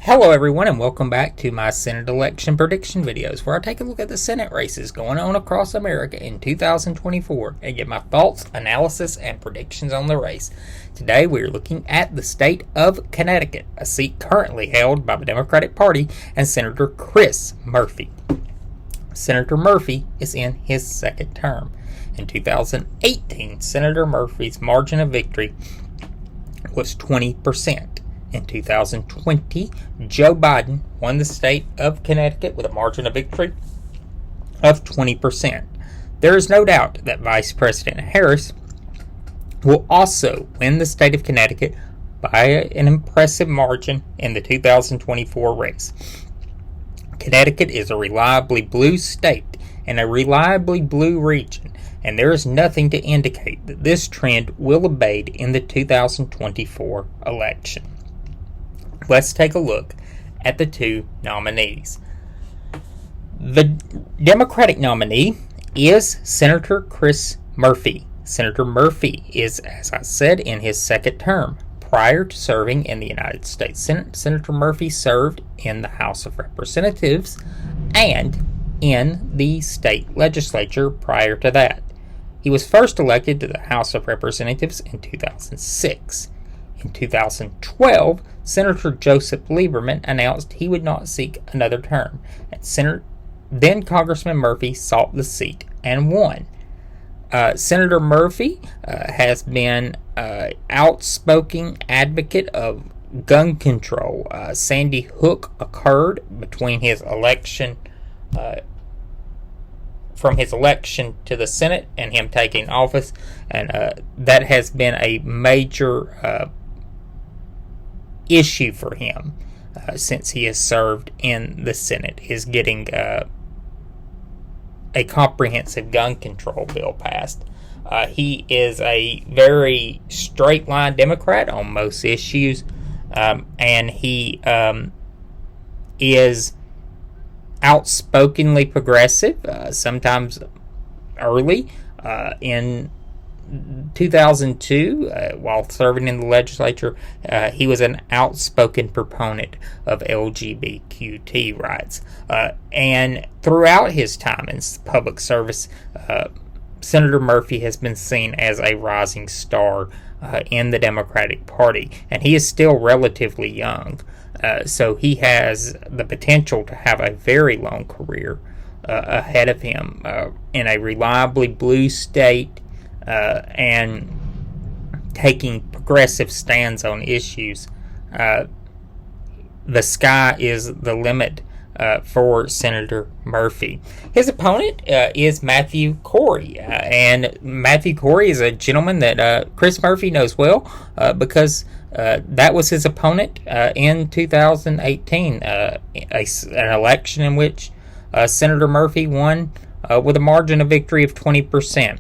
Hello everyone, and welcome back to my Senate election prediction videos, where I take a look at the Senate races going on across America in 2024 and give my thoughts, analysis, and predictions on the race. Today we are looking at the state of Connecticut, a seat currently held by the Democratic Party and Senator Chris Murphy. Senator Murphy is in his second term. In 2018, Senator Murphy's margin of victory was 20%. In 2020, Joe Biden won the state of Connecticut with a margin of victory of 20%. There is no doubt that Vice President Harris will also win the state of Connecticut by an impressive margin in the 2024 race. Connecticut is a reliably blue state and a reliably blue region, and there is nothing to indicate that this trend will abate in the 2024 election. Let's take a look at the two nominees. The Democratic nominee is Senator Chris Murphy. Senator Murphy is, as I said, in his second term. Prior to serving in the United States Senate, Senator Murphy served in the House of Representatives and in the state legislature prior to that. He was first elected to the House of Representatives in 2006. In 2012, Senator Joseph Lieberman announced he would not seek another term, and then Congressman Murphy sought the seat and won. Senator Murphy has been an outspoken advocate of gun control. Sandy Hook occurred between his election, from his election to the Senate and him taking office, and that has been a major issue for him since he has served in the Senate, is getting a comprehensive gun control bill passed. He is a very straight-line Democrat on most issues, and he is outspokenly progressive, sometimes early. In 2002, while serving in the legislature, he was an outspoken proponent of LGBTQ rights. And throughout his time in public service, Senator Murphy has been seen as a rising star in the Democratic Party, and he is still relatively young. So he has the potential to have a very long career ahead of him in a reliably blue state, and taking progressive stands on issues. The sky is the limit for Senator Murphy. His opponent is Matthew Corey, and Matthew Corey is a gentleman that Chris Murphy knows well because that was his opponent in 2018, an election in which Senator Murphy won with a margin of victory of 20%.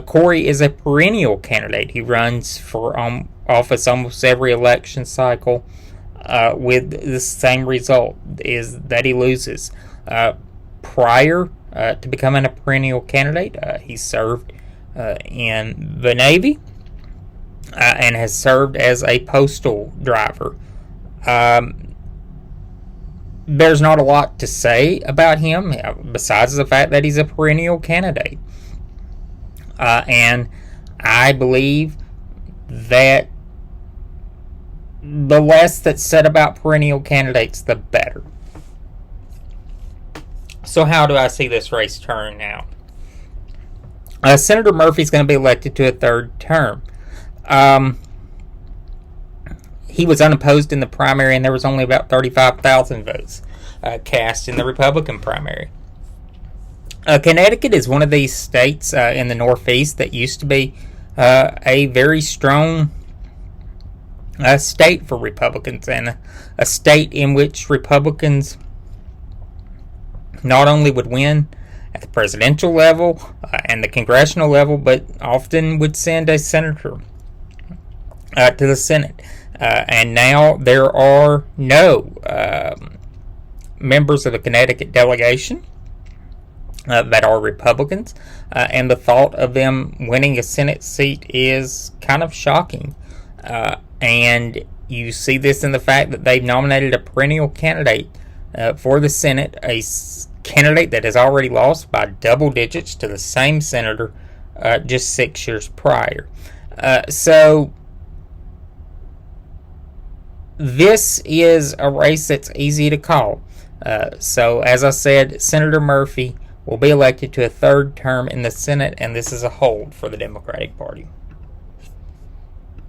Corey is a perennial candidate. He runs for office almost every election cycle with the same result, is that he loses. Prior to becoming a perennial candidate, he served in the Navy and has served as a postal driver. There's not a lot to say about him besides the fact that he's a perennial candidate. And I believe that the less that's said about perennial candidates, the better. So how do I see this race turn out? Senator Murphy's going to be elected to a third term. He was unopposed in the primary, and there was only about 35,000 votes cast in the Republican primary. Connecticut is one of these states in the Northeast that used to be a very strong state for Republicans, and a state in which Republicans not only would win at the presidential level and the congressional level, but often would send a senator to the Senate. And now there are no members of the Connecticut delegation that are Republicans, and the thought of them winning a Senate seat is kind of shocking. And You see this in the fact that they've nominated a perennial candidate for the Senate, a candidate that has already lost by double digits to the same senator just 6 years prior. So this is a race that's easy to call. So as I said, Senator Murphy will be elected to a third term in the Senate, and this is a hold for the Democratic Party.